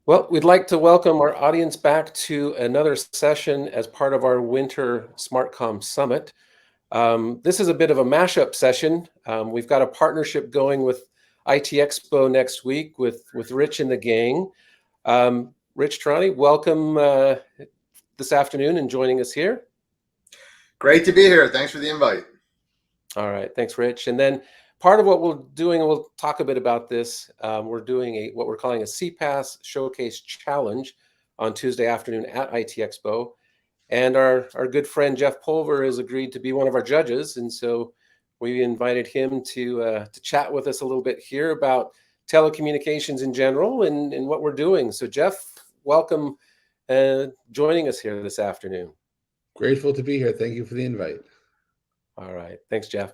Well, we'd like to welcome our audience back to another session as part of our Winter SmartCom Summit. This is a bit of a mashup session. We've got a partnership going with IT Expo next week with Rich and the gang. Rich Tehrani, welcome this afternoon and joining us here. Great to be here. Thanks for the invite. All right, thanks, Rich. And then part of what we're doing, and we'll talk a bit about this, we're doing what we're calling a CPaaS Showcase Challenge on Tuesday afternoon at IT Expo. And our good friend Jeff Pulver has agreed to be one of our judges. And so we invited him to chat with us a little bit here about telecommunications in general and what we're doing. So Jeff, welcome joining us here this afternoon. Grateful to be here. Thank you for the invite. All right, thanks, Jeff.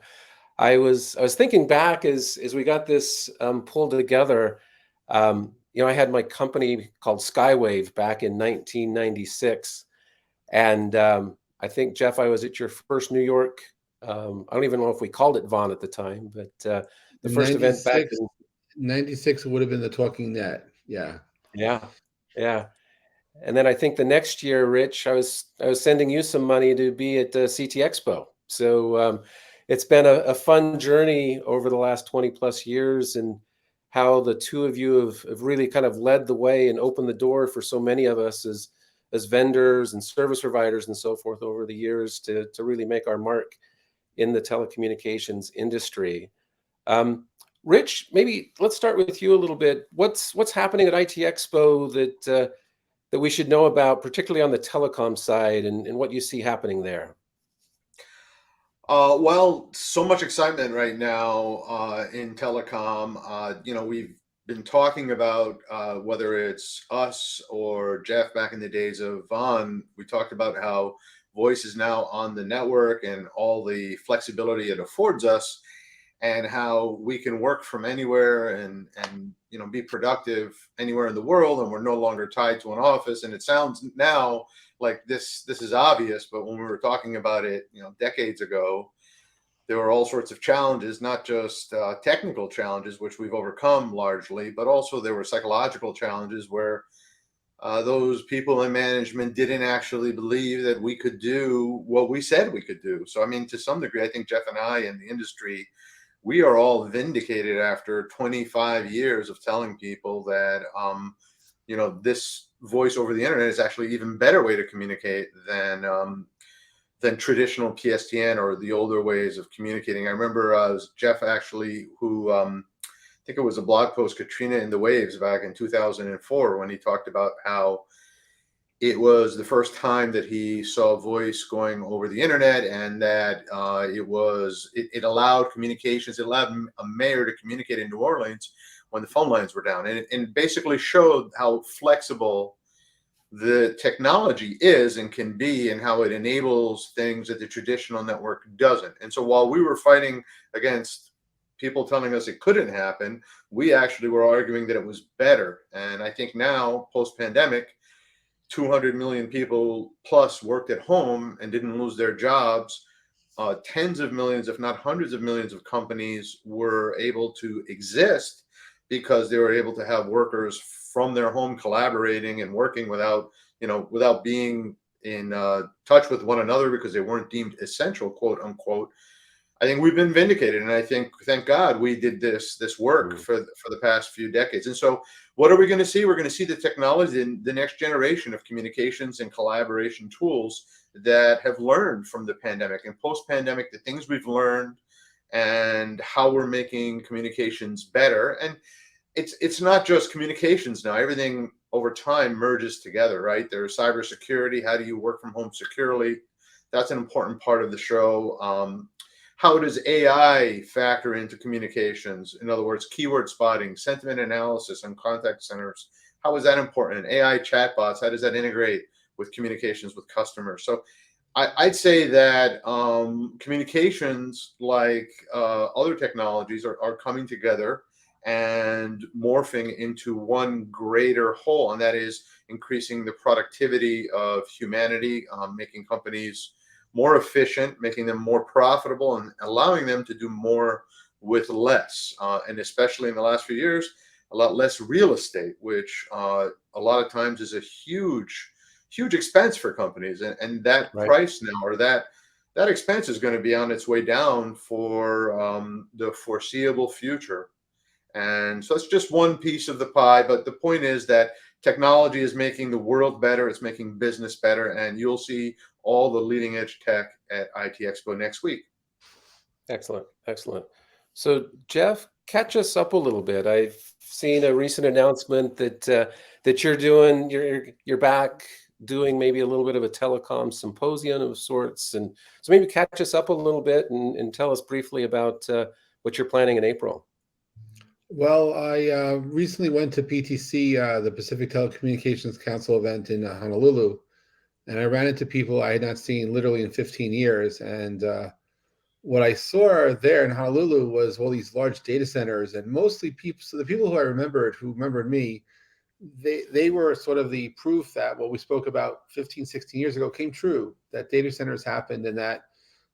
I was thinking back as we got this pulled together. I had my company called Skywave back in 1996, and I think Jeff, I was at your first New York. I don't even know if we called it Vaughn at the time, but the first event back in 96 would have been the Talking Net. Yeah. Yeah, yeah. And then I think the next year, Rich, I was sending you some money to be at CT Expo. So it's been a fun journey over the last 20 plus years, and how the two of you have really kind of led the way and opened the door for so many of us as vendors and service providers and so forth over the years to really make our mark in the telecommunications industry. Um, Rich, maybe let's start with you a little bit. What's happening at IT Expo that we should know about, particularly on the telecom side, and what you see happening there? Well, so much excitement right now in telecom. We've been talking about whether it's us or Jeff back in the days of Vaughn. We talked about how voice is now on the network and all the flexibility it affords us, and how we can work from anywhere and be productive anywhere in the world, and we're no longer tied to an office. And it sounds now like this is obvious, but when we were talking about it decades ago, there were all sorts of challenges, not just technical challenges, which we've overcome largely, but also there were psychological challenges where those people in management didn't actually believe that we could do what we said we could do. So, I mean, to some degree, I think Jeff and I in the industry, we are all vindicated after 25 years of telling people that, this voice over the internet is actually even better way to communicate than traditional PSTN or the older ways of communicating. I remember it was Jeff actually who, I think it was a blog post, Katrina in the Waves, back in 2004, when he talked about how it was the first time that he saw voice going over the internet, and that it allowed communications. It allowed a mayor to communicate in New Orleans when the phone lines were down, and it basically showed how flexible the technology is and can be, and how it enables things that the traditional network doesn't. And so while we were fighting against people telling us it couldn't happen, we actually were arguing that it was better. And I think now, post-pandemic, 200 million people plus worked at home and didn't lose their jobs. Tens of millions, if not hundreds of millions of companies were able to exist because they were able to have workers from their home collaborating and working without being in touch with one another because they weren't deemed essential, quote unquote. I think we've been vindicated, and I think, thank God, we did this work for the past few decades. And so, what are we going to see? We're going to see the technology in the next generation of communications and collaboration tools that have learned from the pandemic and post-pandemic, the things we've learned and how we're making communications better. And it's not just communications now. Everything over time merges together, right? There's cybersecurity. How do you work from home securely? That's an important part of the show. How does AI factor into communications? In other words, keyword spotting, sentiment analysis, and contact centers. How is that important? And AI chatbots, how does that integrate with communications with customers? So I'd say that communications, like other technologies, are coming together and morphing into one greater whole, and that is increasing the productivity of humanity, making companies more efficient, making them more profitable, and allowing them to do more with less. And especially in the last few years, a lot less real estate, which a lot of times is a huge expense for companies. And that Right. price now, or that expense is going to be on its way down for the foreseeable future. And so it's just one piece of the pie. But the point is that technology is making the world better. It's making business better. And you'll see all the leading edge tech at IT Expo next week. Excellent. Excellent. So, Jeff, catch us up a little bit. I've seen a recent announcement that you're back doing maybe a little bit of a telecom symposium of sorts, and so maybe catch us up a little bit and tell us briefly about what you're planning in April. Well, I recently went to PTC, the Pacific Telecommunications Council event in Honolulu, and I ran into people I had not seen literally in 15 years. And what I saw there in Honolulu was all these large data centers, and mostly people. So the people who I remembered, who remembered me, they were sort of the proof that what we spoke about 15, 16 years ago came true, that data centers happened, and that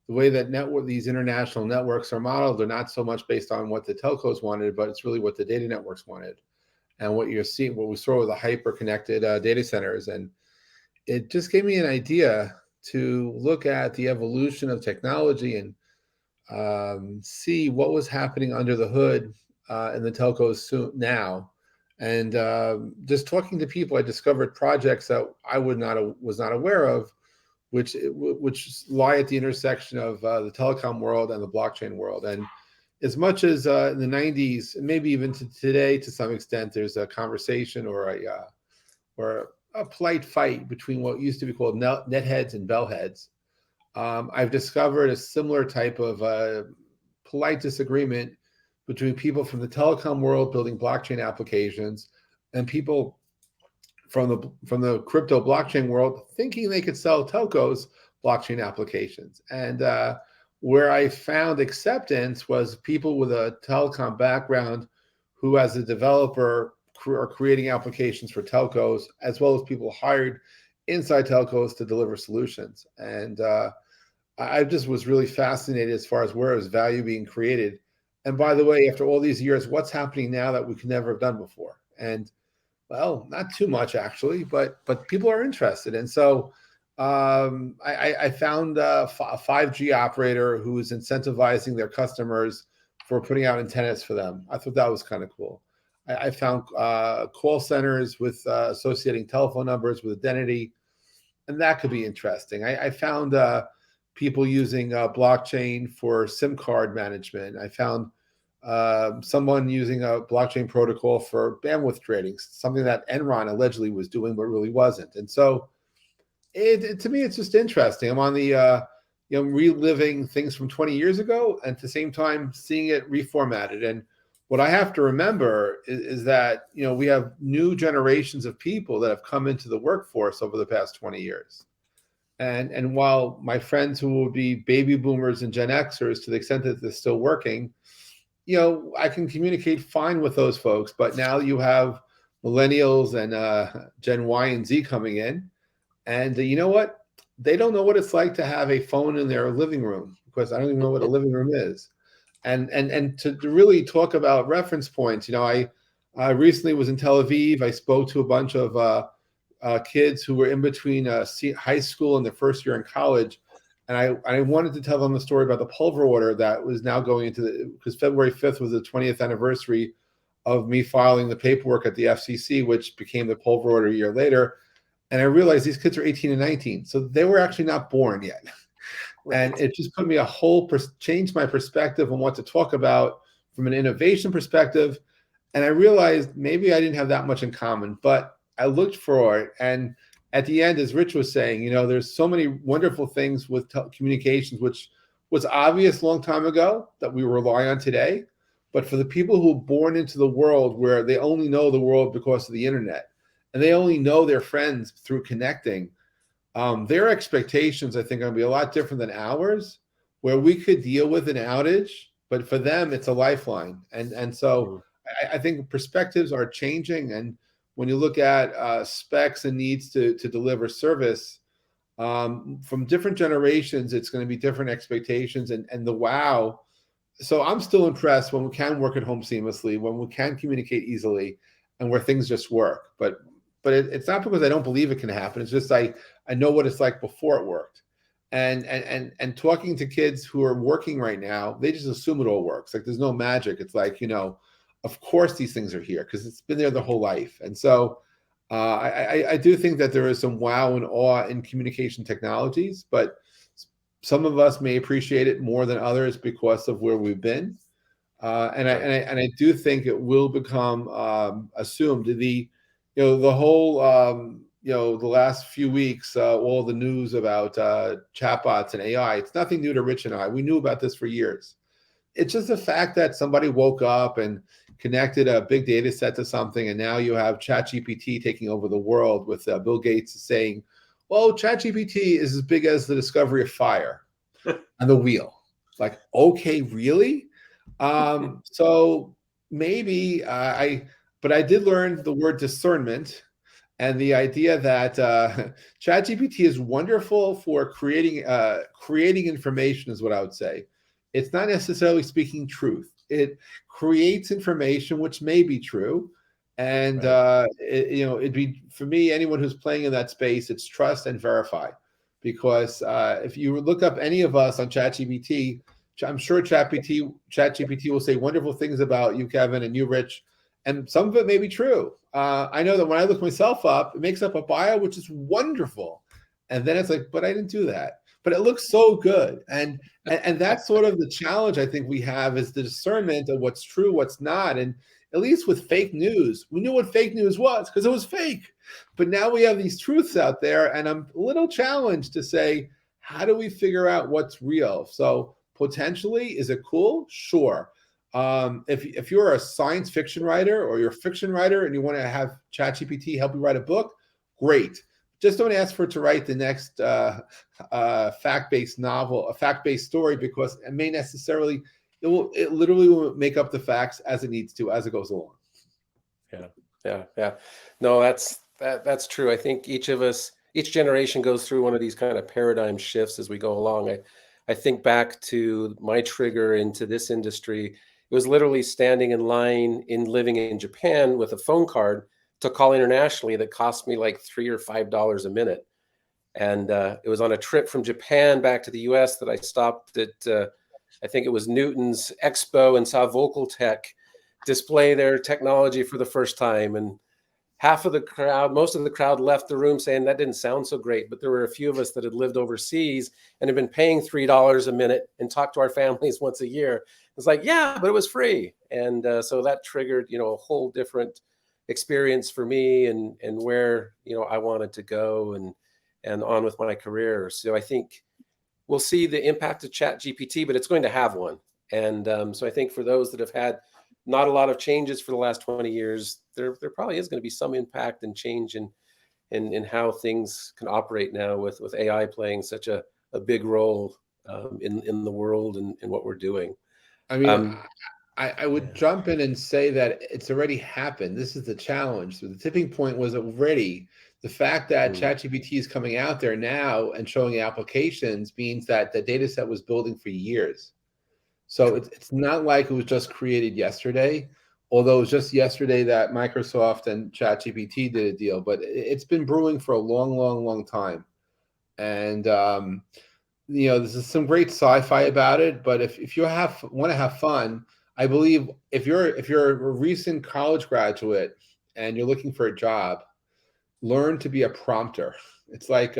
the way that these international networks are modeled are not so much based on what the telcos wanted, but it's really what the data networks wanted. And what you're seeing, what we saw with the hyper connected data centers. And it just gave me an idea to look at the evolution of technology and see what was happening under the hood in the telcos now. And just talking to people, I discovered projects that I was not aware of, which lie at the intersection of the telecom world and the blockchain world. And as much as in the 90s, and maybe even to today, to some extent, there's a conversation or a polite fight between what used to be called netheads and bellheads. I've discovered a similar type of polite disagreement between people from the telecom world building blockchain applications and people from the crypto blockchain world thinking they could sell telcos blockchain applications. And where I found acceptance was people with a telecom background who, as a developer, are creating applications for telcos, as well as people hired inside telcos to deliver solutions. And I just was really fascinated as far as where is value being created. And by the way, after all these years, what's happening now that we could never have done before? And well, not too much actually, but people are interested. And so I found a 5G operator who is incentivizing their customers for putting out antennas for them. I thought that was kind of cool. I found call centers with associating telephone numbers with identity, and that could be interesting. I found people using blockchain for SIM card management. I found someone using a blockchain protocol for bandwidth trading, something that Enron allegedly was doing, but really wasn't. And so to me, it's just interesting. I'm on the, reliving things from 20 years ago, and at the same time, seeing it reformatted. And what I have to remember is that, we have new generations of people that have come into the workforce over the past 20 years. And while my friends who will be baby boomers and Gen Xers, to the extent that they're still working, I can communicate fine with those folks. But now you have millennials and Gen Y and Z coming in. And you know what? They don't know what it's like to have a phone in their living room, because I don't even know what a living room is. And to really talk about reference points, I recently was in Tel Aviv. I spoke to a bunch of kids who were in between high school and their first year in college. And I wanted to tell them the story about the Pulver order that was now going into because February 5th was the 20th anniversary of me filing the paperwork at the FCC, which became the Pulver order a year later. And I realized these kids are 18 and 19. So they were actually not born yet. Right. And it just put me changed my perspective on what to talk about from an innovation perspective. And I realized maybe I didn't have that much in common, but I looked for it. And at the end, as Rich was saying, there's so many wonderful things with communications, which was obvious a long time ago that we rely on today. But for the people who are born into the world where they only know the world because of the internet, and they only know their friends through connecting, their expectations, I think, are going to be a lot different than ours, where we could deal with an outage, but for them, it's a lifeline. And so I think perspectives are changing. And when you look at specs and needs to deliver service from different generations, it's going to be different expectations. And the wow So I'm still impressed when we can work at home seamlessly, when we can communicate easily, and where things just work. But it's not because I don't believe it can happen. It's just I know what it's like before it worked. And talking to kids who are working right now, they just assume it all works. Like there's no magic. It's like, of course these things are here because it's been there their whole life. And so I do think that there is some wow and awe in communication technologies, but some of us may appreciate it more than others because of where we've been. And I do think it will become assumed. The whole the last few weeks, all the news about chatbots and AI. It's nothing new to Rich and I. We knew about this for years. It's just the fact that somebody woke up and connected a big data set to something, and now you have ChatGPT taking over the world with Bill Gates saying, "Well, ChatGPT is as big as the discovery of fire on the wheel." Like, okay, really? So maybe but I did learn the word discernment and the idea that ChatGPT is wonderful for creating information is what I would say. It's not necessarily speaking truth. It creates information which may be true, and it'd be for me anyone who's playing in that space. It's trust and verify, because if you look up any of us on ChatGPT, I'm sure ChatGPT will say wonderful things about you, Kevin, and you, Rich, and some of it may be true. I know that when I look myself up, it makes up a bio, which is wonderful. And then it's like, but I didn't do that. But it looks so good. And that's sort of the challenge I think we have, is the discernment of what's true, what's not. And at least with fake news, we knew what fake news was because it was fake. But now we have these truths out there, and I'm a little challenged to say, how do we figure out what's real? So potentially, is it cool? Sure. If you're a science fiction writer or you're a fiction writer and you want to have ChatGPT help you write a book, great. Just don't ask for it to write the next fact-based novel, a fact-based story, because it may necessarily, it literally will make up the facts as it needs to, as it goes along. Yeah. No, that's true. I think each generation goes through one of these kind of paradigm shifts as we go along. I think back to my trigger into this industry. It was literally standing in line living in Japan with a phone card to call internationally that cost me like $3 or $5 a minute. And it was on a trip from Japan back to the US that I stopped at, I think it was Newton's Expo, and saw Vocaltech display their technology for the first time. And most of the crowd left the room saying that didn't sound so great. But there were a few of us that had lived overseas and had been paying $3 a minute and talked to our families once a year. It's like, yeah, but it was free. And so that triggered, a whole different experience for me, and where, I wanted to go and on with my career. So I think we'll see the impact of ChatGPT, but it's going to have one. And so I think for those that have had not a lot of changes for the last 20 years, there probably is going to be some impact and change in how things can operate now with AI playing such a big role in the world and in what we're doing. I mean, I would jump in and say that it's already happened. This is the challenge. So the tipping point was already the fact that ChatGPT is coming out there now and showing applications means that the data set was building for years. So it's not like it was just created yesterday, although it was just yesterday that Microsoft and ChatGPT did a deal, but it's been brewing for a long, long, long time. And, there's some great sci-fi about it, but if you want to have fun, I believe if you're a recent college graduate and you're looking for a job, learn to be a prompter. It's like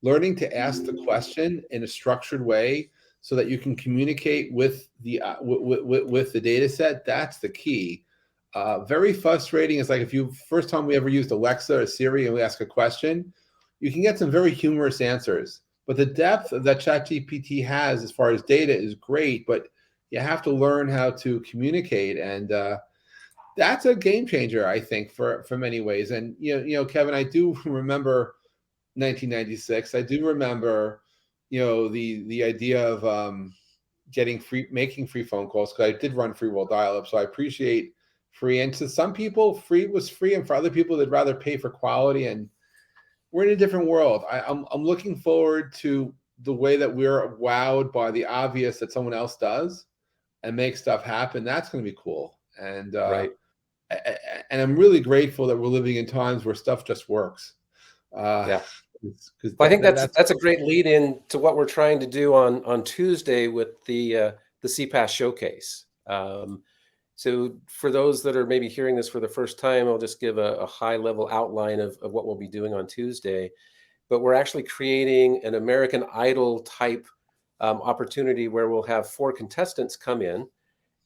learning to ask the question in a structured way so that you can communicate with the with the data set. That's the key. Very frustrating. It's like first time we ever used Alexa or Siri and we ask a question, you can get some very humorous answers. But the depth that ChatGPT has as far as data is great, but you have to learn how to communicate, and that's a game changer, I think, for many ways. And Kevin, I do remember 1996. I do remember, the idea of making free phone calls, because I did run free wall dial-up, so I appreciate free. And to some people, free was free, and for other people, they'd rather pay for quality. And we're in a different world. I'm looking forward to the way that we're wowed by the obvious that someone else does, and make stuff happen, that's going to be cool. And Right. and I'm really grateful that we're living in times where stuff just works. Yeah. Because Well, I think that's that's a great lead in to what we're trying to do on Tuesday with the CPaaS Showcase. So for those that are maybe hearing this for the first time, I'll just give a high level outline of what we'll be doing on Tuesday. But we're actually creating an American Idol type opportunity where we'll have 4 contestants come in,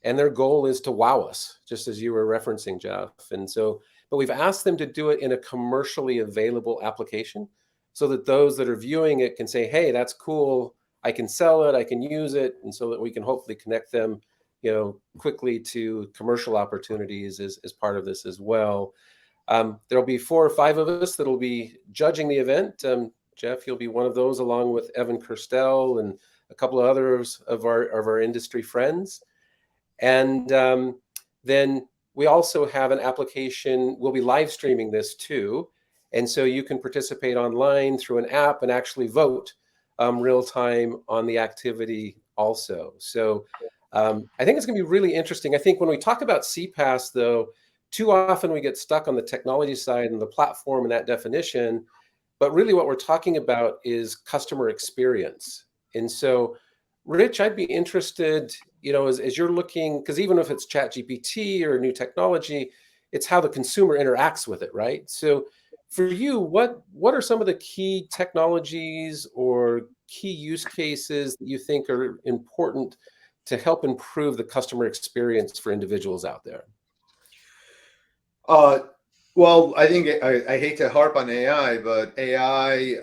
and their goal is to wow us, just as you were referencing, Jeff. And so, but we've asked them to do it in a commercially available application so that those that are viewing it can say, hey, that's cool. I can sell it, I can use it. And so that we can hopefully connect them, quickly to commercial opportunities as part of this as well. There'll be 4 or 5 of us that'll be judging the event. Jeff, you'll be one of those, along with Evan Kirstel and a couple of others of our industry friends. And then we also have an application. We'll be live streaming this too. And so you can participate online through an app and actually vote real time on the activity also. So I think it's going to be really interesting. I think when we talk about CPaaS, though, too often we get stuck on the technology side and the platform and that definition. But really what we're talking about is customer experience. And so, Rich, I'd be interested, as you're looking, because even if it's ChatGPT or new technology, it's how the consumer interacts with it, right? So for you, what are some of the key technologies or key use cases that you think are important to help improve the customer experience for individuals out there? Uh, well, I think I hate to harp on AI, but AI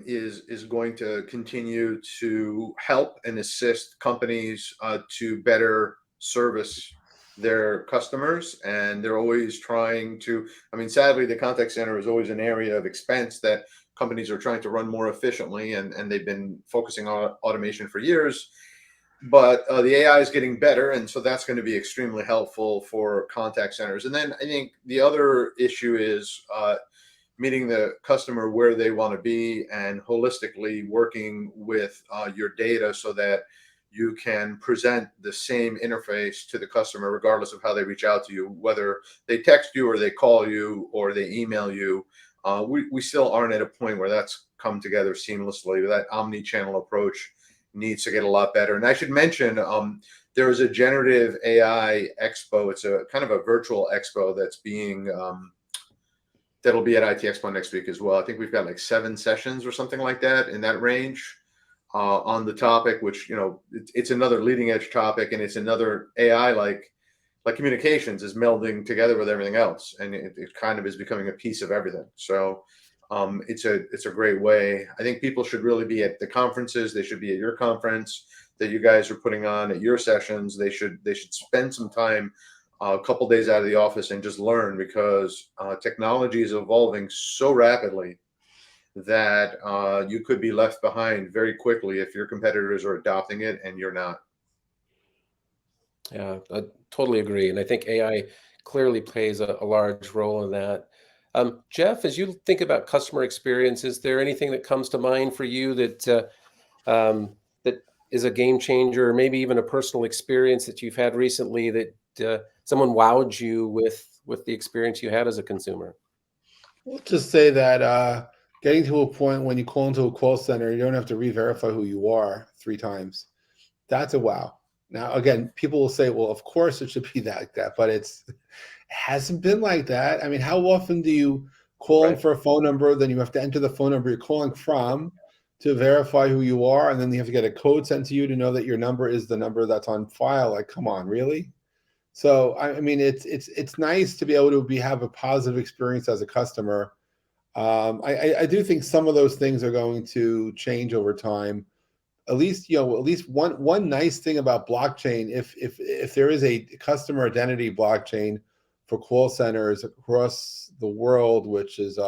is going to continue to help and assist companies to better service their customers, and they're always trying to. I mean, sadly, the contact center is always an area of expense that companies are trying to run more efficiently, and they've been focusing on automation for years. But the AI is getting better, and so that's going to be extremely helpful for contact centers. And then I think the other issue is meeting the customer where they want to be and holistically working with your data so that you can present the same interface to the customer regardless of how they reach out to you, whether they text you or they call you or they email you. We still aren't at a point where that's come together seamlessly. That omni-channel approach needs to get a lot better. And I should mention, there is a generative AI expo. It's a kind of a virtual expo that's being that'll be at ITEXPO next week as well. I think we've got like 7 sessions or something like that in that range on the topic, which it's another leading edge topic, and it's another AI like communications is melding together with everything else, and it kind of is becoming a piece of everything. So it's a great way. I think people should really be at the conferences. They should be at your conference that you guys are putting on, at your sessions. They should spend some time, a couple days out of the office, and just learn, because technology is evolving so rapidly that you could be left behind very quickly if your competitors are adopting it and you're not. Yeah, I totally agree. And I think AI clearly plays a large role in that. Jeff, as you think about customer experience, is there anything that comes to mind for you that is a game changer, or maybe even a personal experience that you've had recently that someone wowed you with the experience you had as a consumer? We'll just say that getting to a point when you call into a call center, you don't have to re-verify who you are 3 times. That's a wow. Now, again, people will say, well, of course it should be like that, but it hasn't been like that. I mean, how often do you call in Right. for a phone number, then you have to enter the phone number you're calling from to verify who you are, and then you have to get a code sent to you to know that your number is the number that's on file? Like, come on, really? So, I mean, it's nice to be able to have a positive experience as a customer. I do think some of those things are going to change over time. At least one nice thing about blockchain, if there is a customer identity blockchain for call centers across the world, which is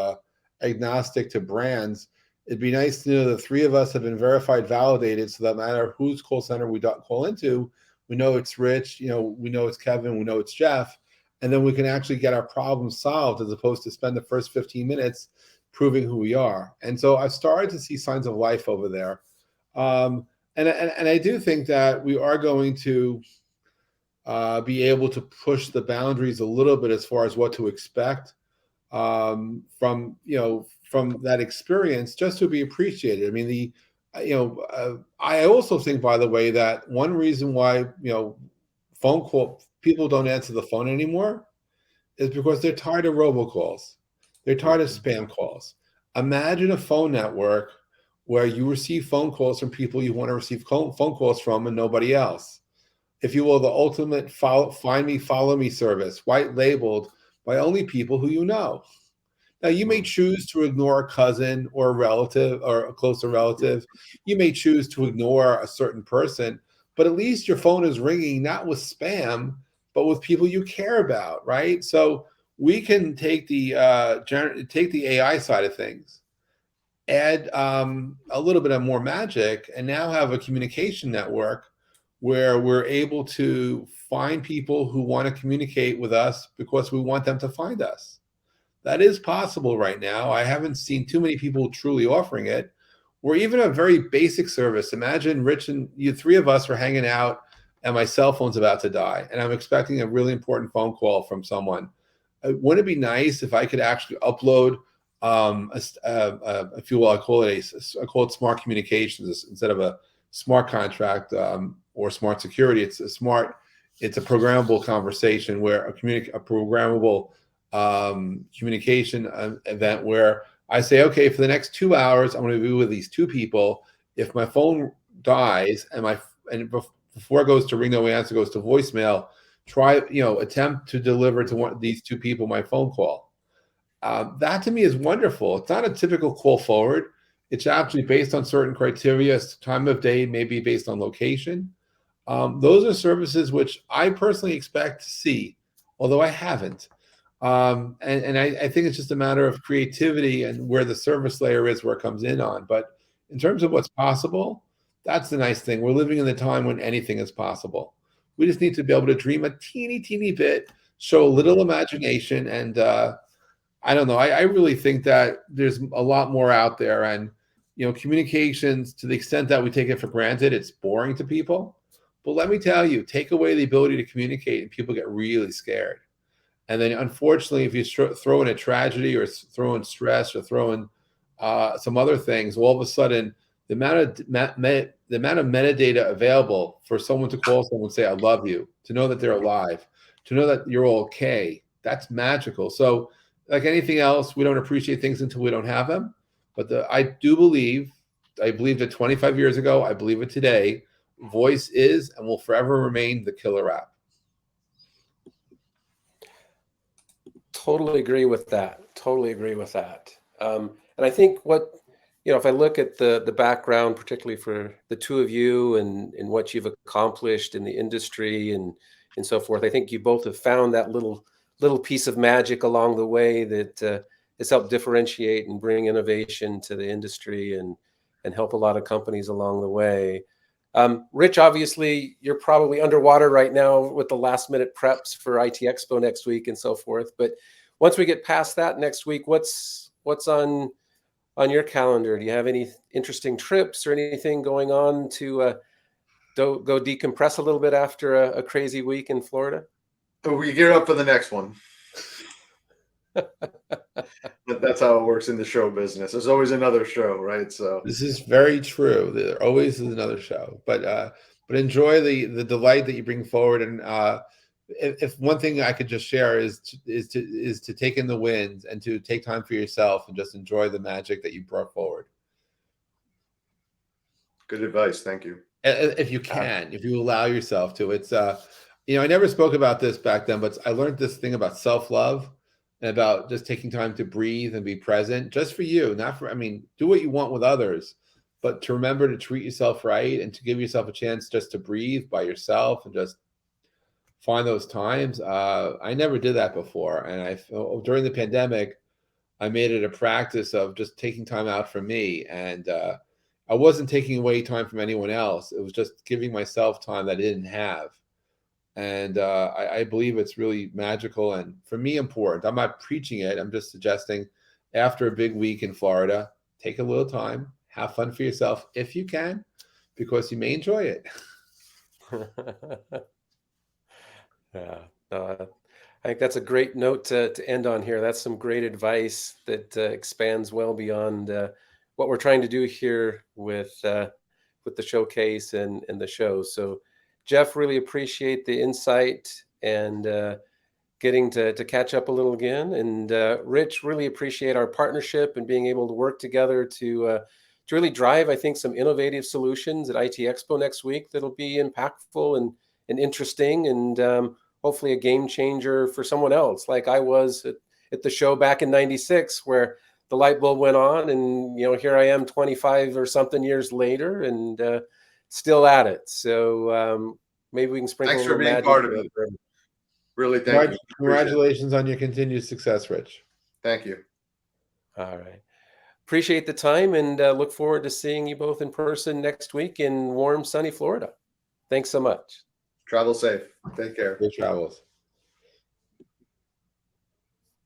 agnostic to brands, it'd be nice to know the 3 of us have been verified, validated, so that no matter whose call center we don't call into, we know it's Rich, we know it's Kevin, we know it's Jeff, and then we can actually get our problem solved, as opposed to spend the first 15 minutes proving who we are. And so I've started to see signs of life over there. And I do think that we are going to be able to push the boundaries a little bit as far as what to expect from from that experience, just to be appreciated. I mean, I also think, by the way, that one reason why phone call people don't answer the phone anymore is because they're tired of robocalls. They're tired of spam calls. Imagine a phone network where you receive phone calls from people you want to receive phone calls from and nobody else. If you will, the ultimate find me, follow me service, white labeled by only people who you know. Now, you may choose to ignore a cousin or a relative or a closer relative. You may choose to ignore a certain person, but at least your phone is ringing not with spam, but with people you care about, right? So we can take the AI side of things, add a little bit of more magic, and now have a communication network where we're able to find people who want to communicate with us because we want them to find us. That is possible right now. I haven't seen too many people truly offering it, or even a very basic service. Imagine Rich and you, three of us are hanging out, and my cell phone's about to die, and I'm expecting a really important phone call from someone. Wouldn't it be nice if I could actually upload, if you will, I call it smart communications instead of a smart contract or smart security. It's a programmable conversation where a programmable communication event where I say, okay, for the next 2 hours, I'm going to be with these two people. If my phone dies and before it goes to ring, no answer, goes to voicemail, attempt to deliver to one of these two people my phone call. That to me is wonderful. It's not a typical call forward. It's actually based on certain criteria, time of day, maybe based on location. Those are services which I personally expect to see, although I haven't. And I think it's just a matter of creativity and where the service layer is, where it comes in on. But in terms of what's possible, that's the nice thing. We're living in the time when anything is possible. We just need to be able to dream a teeny bit, show a little imagination, and I don't know. I really think that there's a lot more out there, and communications, to the extent that we take it for granted, it's boring to people. But let me tell you, take away the ability to communicate, and people get really scared. And then, unfortunately, if you throw in a tragedy or throw in stress or throw in some other things, all of a sudden, the amount of metadata available for someone to call someone and say, "I love you," to know that they're alive, to know that you're okay, that's magical. So, like anything else, we don't appreciate things until we don't have them. But I believed it 25 years ago, I believe it today, voice is and will forever remain the killer app. Totally agree with that. Totally agree with that. And I think if I look at the background, particularly for the two of you and what you've accomplished in the industry and so forth, I think you both have found that little piece of magic along the way that has helped differentiate and bring innovation to the industry and help a lot of companies along the way. Rich, obviously, you're probably underwater right now with the last minute preps for ITEXPO next week and so forth. But once we get past that next week, what's on your calendar? Do you have any interesting trips or anything going on to go decompress a little bit after a crazy week in Florida? We gear up for the next one. But that's how it works in the show business. There's always another show, right? So this is very true. There always is another show, but enjoy the delight that you bring forward. And if one thing I could just share is to take in the wins and to take time for yourself and just enjoy the magic that you brought forward. Good advice. Thank you. If you can, if you allow yourself to. It's I never spoke about this back then, but I learned this thing about self-love and about just taking time to breathe and be present, just for you, not for, do what you want with others, but to remember to treat yourself right and to give yourself a chance just to breathe by yourself and just find those times. I never did that before. And during the pandemic, I made it a practice of just taking time out for me. And I wasn't taking away time from anyone else. It was just giving myself time that I didn't have. And I believe it's really magical and, for me, important. I'm not preaching it. I'm just suggesting, after a big week in Florida, take a little time, have fun for yourself if you can, because you may enjoy it. Yeah. I think that's a great note to end on here. That's some great advice that expands well beyond what we're trying to do here with the showcase and the show. So, Jeff, really appreciate the insight and getting to catch up a little again. And Rich, really appreciate our partnership and being able to work together to really drive, I think, some innovative solutions at IT Expo next week that'll be impactful and interesting and hopefully a game changer for someone else, like I was at the show back in '96, where the light bulb went on, and here I am, 25 or something years later, and still at it. So maybe we can sprinkle Thanks a for little being magic. part of it. Really, thank you. Appreciate it. Congratulations on your continued success, Rich. Thank you. All right. Appreciate the time and look forward to seeing you both in person next week in warm, sunny Florida. Thanks so much. Travel safe. Take care. Good travels.